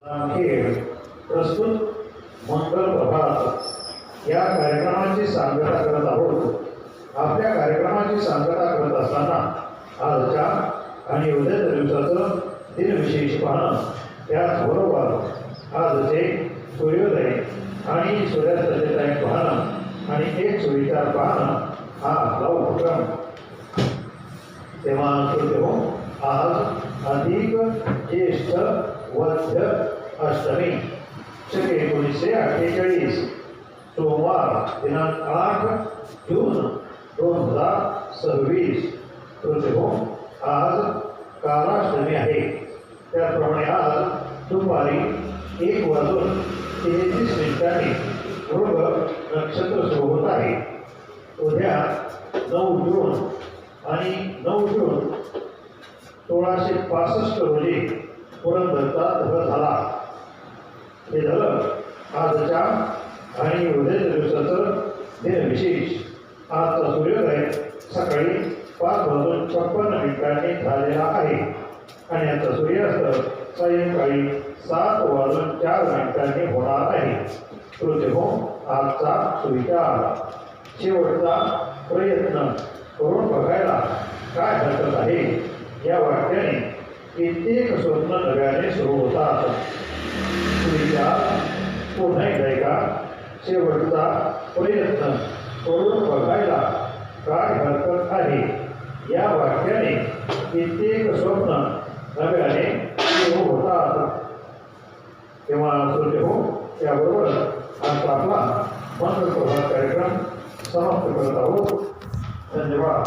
खेळ प्रस्तुत मंगल प्रभात या कार्यक्रमाची सांगता करत आहोत। आपल्या कार्यक्रमाची सांगता करत असताना आजच्या आणि उद्याच्या दिवसाचं दिनविशेष पाहणं, त्याचबरोबर आजचे सूर्योदय आणि सूर्यास्ताचे टाईम पाहणं आणि एक सुविचार पाहणं हा आपला उपक्रम। तेव्हा आज अधिक ज्येष्ठ वद्य अष्टमी शके 1948 सोमवार दिनांक 8 जून 2026 आज कालाष्टमी आहे। त्याप्रमाणे आज दुपारी 1:33 मृग नक्षत्र सुरू होत आहे। उद्या 9 जून आणि 9 जून 1665 रोजी पुरंदरचा दह झाला। हे झालं आजच्या आणि उद्याच्या दिवसाचं दिनविशेष। आजचा सूर्योदय सकाळी 5:56 झालेला आहे आणि आता सूर्यास्त सायंकाळी 7:04 होणार आहे। आजचा सुविचार, शेवटचा प्रयत्न करून बघायला काय हरकत आहे या वाक्याने कित्येक स्वप्न नव्याने सुरू होतात। सुविचार पुन्हा एकदा, शेवटचा प्रयत्न करून बघायला काय हरकत आहे या वाक्याने कित्येक स्वप्न नव्याने सुरू होतात। तेव्हा त्याबरोबर आज आपला मंगल प्रभात कार्यक्रम समाप्त करत आहोत। धन्यवाद।